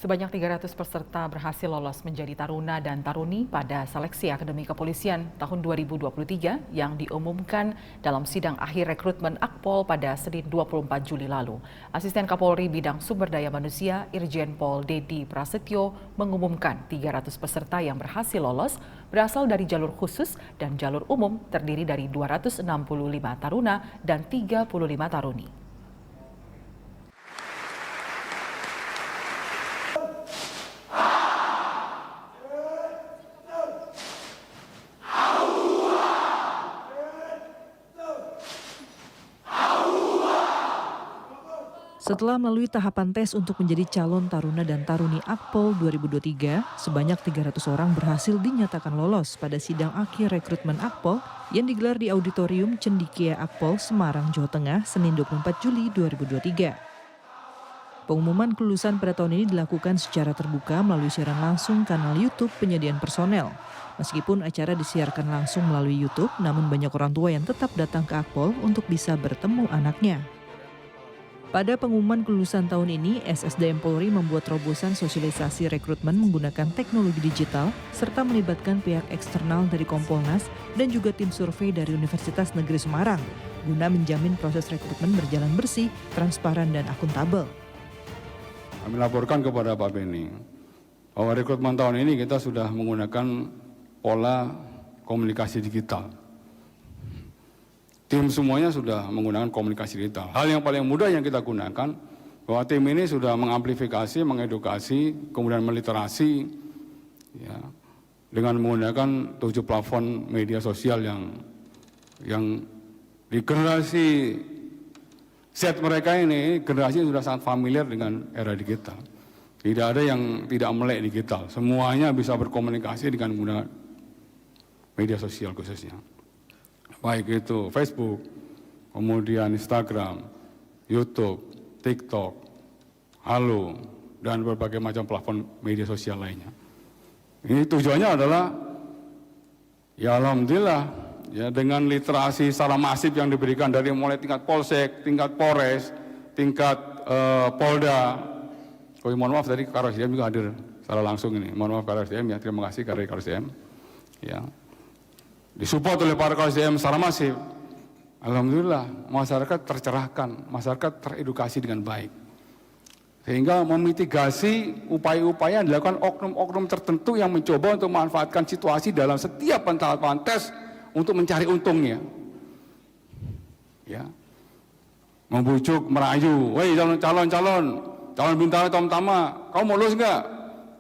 Sebanyak 300 peserta berhasil lolos menjadi taruna dan taruni pada seleksi Akademi Kepolisian tahun 2023 yang diumumkan dalam sidang akhir rekrutmen Akpol pada Senin 24 Juli lalu. Asisten Kapolri Bidang Sumber Daya Manusia Irjen Pol Dedi Prasetyo mengumumkan 300 peserta yang berhasil lolos berasal dari jalur khusus dan jalur umum terdiri dari 265 taruna dan 35 taruni. Setelah melalui tahapan tes untuk menjadi calon taruna dan taruni Akpol 2023, sebanyak 300 orang berhasil dinyatakan lolos pada sidang akhir rekrutmen Akpol yang digelar di Auditorium Cendikia Akpol, Semarang, Jawa Tengah, Senin 24 Juli 2023. Pengumuman kelulusan pada tahun ini dilakukan secara terbuka melalui siaran langsung kanal YouTube penyediaan personel. Meskipun acara disiarkan langsung melalui YouTube, namun banyak orang tua yang tetap datang ke Akpol untuk bisa bertemu anaknya. Pada pengumuman kelulusan tahun ini, SSDM Polri membuat terobosan sosialisasi rekrutmen menggunakan teknologi digital serta melibatkan pihak eksternal dari Kompolnas dan juga tim survei dari Universitas Negeri Semarang guna menjamin proses rekrutmen berjalan bersih, transparan, dan akuntabel. Kami laporkan kepada Pak Beni bahwa rekrutmen tahun ini kita sudah menggunakan pola komunikasi digital. Tim semuanya sudah menggunakan komunikasi digital. Hal yang paling mudah yang kita gunakan, bahwa tim ini sudah mengamplifikasi, mengedukasi, kemudian meliterasi, ya, dengan menggunakan 7 platform media sosial yang di generasi Z mereka ini, generasi sudah sangat familiar dengan era digital. Tidak ada yang tidak melek digital, semuanya bisa berkomunikasi dengan menggunakan media sosial khususnya. Baik itu Facebook, kemudian Instagram, YouTube, TikTok, Halo, dan berbagai macam platform media sosial lainnya. Ini tujuannya adalah, ya alhamdulillah, ya dengan literasi secara masif yang diberikan dari mulai tingkat Polsek, tingkat Polres, tingkat Polda. Oh, mohon maaf tadi KRSDM juga hadir secara langsung ini. Mohon maaf KRSDM ya, terima kasih KRSDM. Ya. Disupport oleh para KRSDM secara masif. Alhamdulillah masyarakat tercerahkan, masyarakat teredukasi dengan baik. Sehingga memitigasi upaya-upaya yang dilakukan oknum-oknum tertentu yang mencoba untuk memanfaatkan situasi dalam setiap tahapan tes untuk mencari untungnya. Ya. Membujuk, merayu, "Woi calon bintang utama, kamu mau lulus enggak?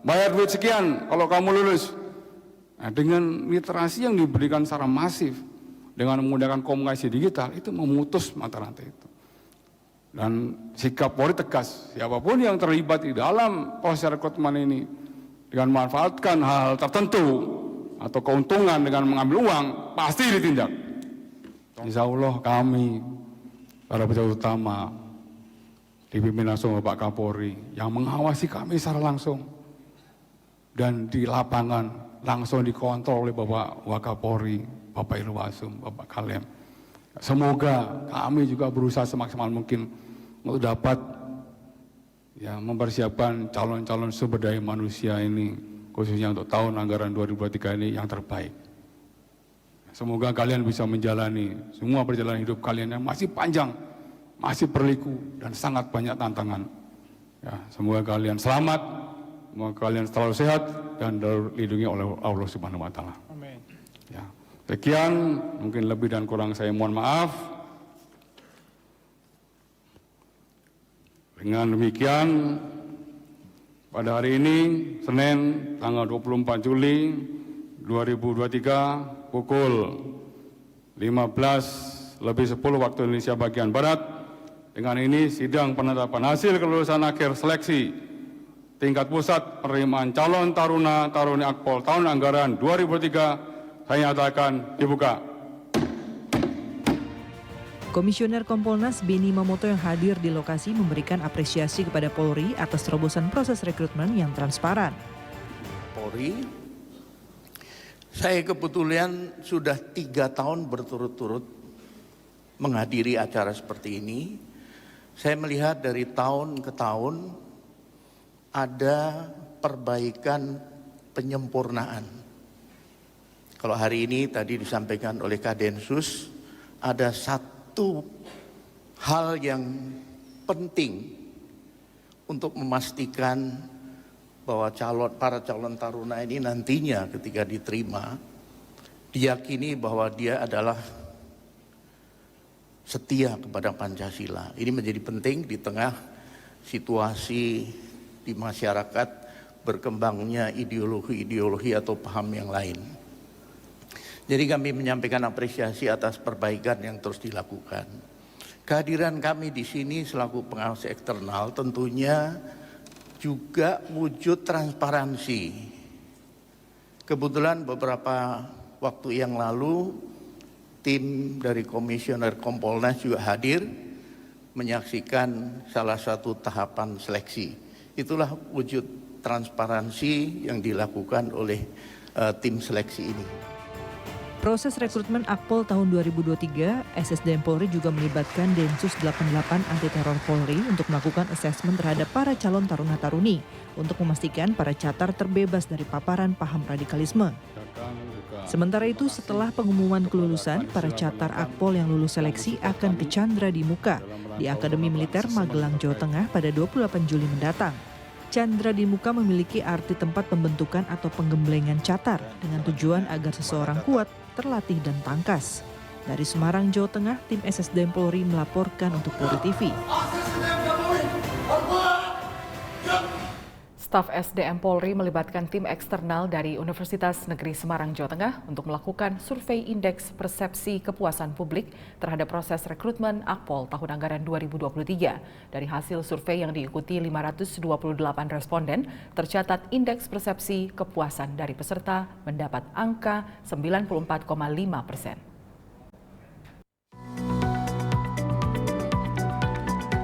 Bayar duit sekian kalau kamu lulus." Nah, dengan literasi yang diberikan secara masif, dengan menggunakan komunikasi digital, itu memutus mata rantai itu. Dan sikap Polri tegas, siapapun yang terlibat di dalam proses rekrutmen ini, dengan memanfaatkan hal tertentu, atau keuntungan dengan mengambil uang, pasti ditindak. Insya Allah kami, para pejabat utama, dipimpin langsung Bapak Kapolri, yang mengawasi kami secara langsung, dan di lapangan, langsung dikontrol oleh Bapak Wakapolri, Bapak Irwasum, Bapak Kalem. Semoga kami juga berusaha semaksimal mungkin untuk dapat ya mempersiapkan calon-calon sumber daya manusia ini, khususnya untuk tahun anggaran 2023 ini yang terbaik. Semoga kalian bisa menjalani semua perjalanan hidup kalian yang masih panjang, masih berliku dan sangat banyak tantangan. Ya, semoga kalian selamat. Semoga kalian selalu sehat dan dilindungi oleh Allah Subhanahu wa Ta'ala. Amin. Ya. Sekian, mungkin lebih dan kurang saya mohon maaf. Dengan demikian, pada hari ini, Senin, tanggal 24 Juli 2023, pukul 15:10 waktu Indonesia bagian Barat, dengan ini sidang penetapan hasil kelulusan akhir seleksi tingkat pusat penerimaan calon taruna taruni Akpol tahun anggaran 2023 saya nyatakan dibuka. Komisioner Kompolnas Beni Mamoto yang hadir di lokasi memberikan apresiasi kepada Polri atas terobosan proses rekrutmen yang transparan. Polri, saya kebetulan sudah 3 tahun berturut-turut menghadiri acara seperti ini. Saya melihat dari tahun ke tahun ada perbaikan penyempurnaan. Kalau hari ini tadi disampaikan oleh Kadensus, ada satu hal yang penting untuk memastikan bahwa para calon taruna ini nantinya ketika diterima, diyakini bahwa dia adalah setia kepada Pancasila. Ini menjadi penting di tengah situasi di masyarakat berkembangnya ideologi-ideologi atau paham yang lain. Jadi kami menyampaikan apresiasi atas perbaikan yang terus dilakukan. Kehadiran kami di sini selaku pengawas eksternal tentunya juga wujud transparansi. Kebetulan beberapa waktu yang lalu tim dari Komisioner Kompolnas juga hadir menyaksikan salah satu tahapan seleksi. Itulah wujud transparansi yang dilakukan oleh tim seleksi ini. Proses rekrutmen Akpol tahun 2023, SSDM Polri juga melibatkan Densus 88 Anti Teror Polri untuk melakukan asesmen terhadap para calon taruna-taruni untuk memastikan para catar terbebas dari paparan paham radikalisme. Sementara itu, setelah pengumuman kelulusan, para catar Akpol yang lulus seleksi akan ke Chandra di Muka di Akademi Militer Magelang, Jawa Tengah pada 28 Juli mendatang. Chandra di Muka memiliki arti tempat pembentukan atau penggemblengan catar dengan tujuan agar seseorang kuat, terlatih dan tangkas. Dari Semarang, Jawa Tengah, tim SSDM Polri melaporkan untuk Polri TV. Staf SDM Polri melibatkan tim eksternal dari Universitas Negeri Semarang, Jawa Tengah untuk melakukan survei indeks persepsi kepuasan publik terhadap proses rekrutmen Akpol tahun anggaran 2023. Dari hasil survei yang diikuti 528 responden, tercatat indeks persepsi kepuasan dari peserta mendapat angka 94,5%.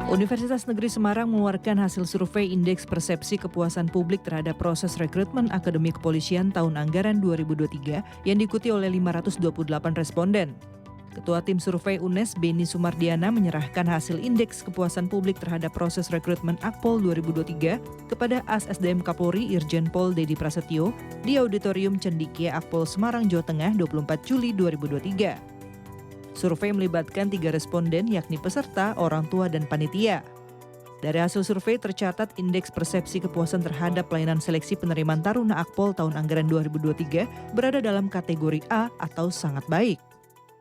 Universitas Negeri Semarang mengeluarkan hasil survei indeks persepsi kepuasan publik terhadap proses rekrutmen Akademi Kepolisian tahun anggaran 2023 yang diikuti oleh 528 responden. Ketua Tim Survei UNES Beni Sumardiana menyerahkan hasil indeks kepuasan publik terhadap proses rekrutmen Akpol 2023 kepada ASSDM Kapolri Irjen Pol Dedi Prasetyo di Auditorium Cendikia Akpol Semarang, Jawa Tengah 24 Juli 2023. Survei melibatkan 3 responden yakni peserta, orang tua, dan panitia. Dari hasil survei tercatat indeks persepsi kepuasan terhadap pelayanan seleksi penerimaan taruna Akpol tahun anggaran 2023 berada dalam kategori A atau sangat baik.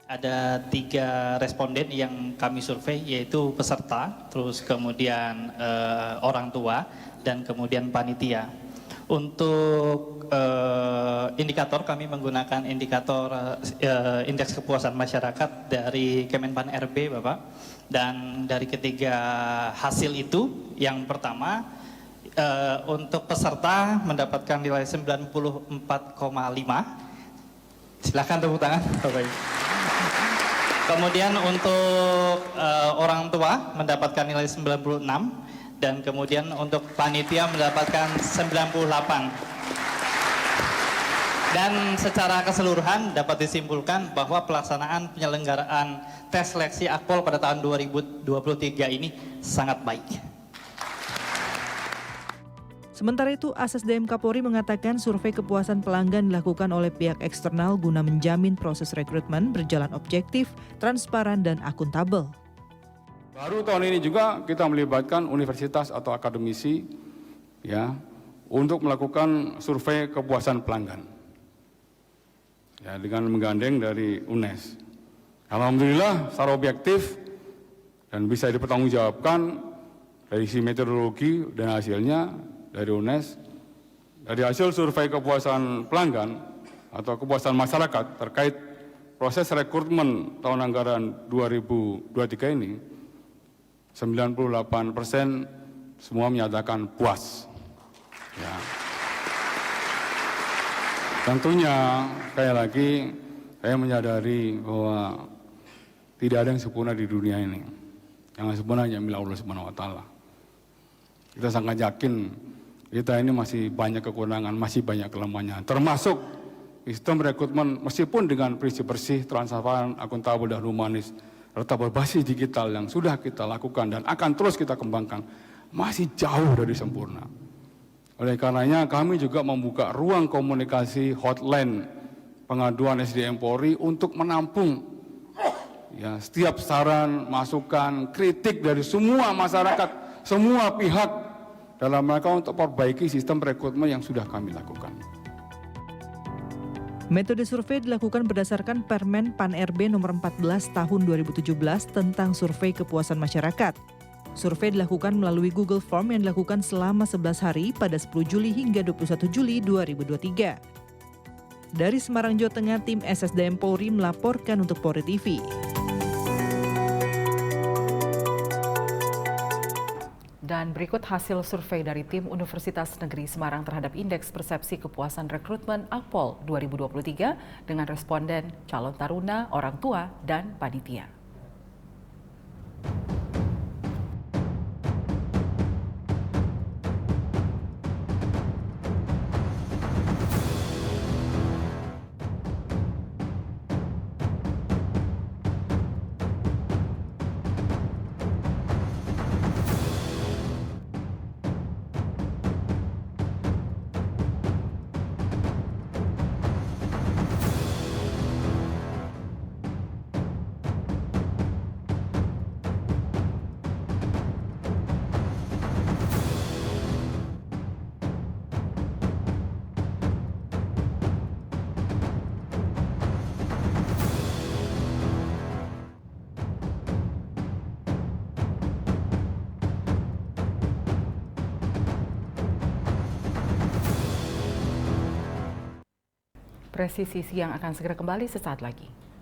Ada 3 responden yang kami survei yaitu peserta, terus kemudian orang tua, dan kemudian panitia. Untuk indikator kami menggunakan indikator indeks kepuasan masyarakat dari Kemenpan RB Bapak. Dan dari ketiga hasil itu, yang pertama untuk peserta mendapatkan nilai 94,5. Silakan tepuk tangan Bapak. Kemudian untuk orang tua mendapatkan nilai 96. Dan kemudian untuk panitia mendapatkan 98. Dan secara keseluruhan dapat disimpulkan bahwa pelaksanaan penyelenggaraan tes seleksi Akpol pada tahun 2023 ini sangat baik. Sementara itu, ASSDM Kapolri mengatakan survei kepuasan pelanggan dilakukan oleh pihak eksternal guna menjamin proses rekrutmen berjalan objektif, transparan, dan akuntabel. Baru tahun ini juga kita melibatkan universitas atau akademisi ya untuk melakukan survei kepuasan pelanggan. Ya, dengan menggandeng dari UNES. Alhamdulillah secara objektif dan bisa dipertanggungjawabkan dari sisi metodologi dan hasilnya dari UNES. Dari hasil survei kepuasan pelanggan atau kepuasan masyarakat terkait proses rekrutmen tahun anggaran 2023 ini, 98% semua menyatakan puas. Ya. Tentunya, sekali lagi, saya menyadari bahwa tidak ada yang sempurna di dunia ini. Yang sempurna hanya milik Allah Subhanahu wa Ta'ala. Kita sangat yakin kita ini masih banyak kekurangan, masih banyak kelemahannya. Termasuk sistem rekrutmen meskipun dengan prinsip bersih, transparan, akuntabel, dan humanis, serta berbasis digital yang sudah kita lakukan dan akan terus kita kembangkan, masih jauh dari sempurna. Oleh karenanya kami juga membuka ruang komunikasi hotline pengaduan SDM Polri untuk menampung ya, setiap saran, masukan, kritik dari semua masyarakat, semua pihak dalam rangka untuk perbaiki sistem rekrutmen yang sudah kami lakukan. Metode survei dilakukan berdasarkan Permen Pan-RB nomor 14 tahun 2017 tentang survei kepuasan masyarakat. Survei dilakukan melalui Google Form yang dilakukan selama 11 hari pada 10 Juli hingga 21 Juli 2023. Dari Semarang, Jawa Tengah, tim SSDM Polri melaporkan untuk Polri TV. Dan berikut hasil survei dari tim Universitas Negeri Semarang terhadap Indeks Persepsi Kepuasan Rekrutmen Akpol 2023 dengan responden calon taruna, orang tua, dan panitia. Presisi Siang akan segera kembali sesaat lagi.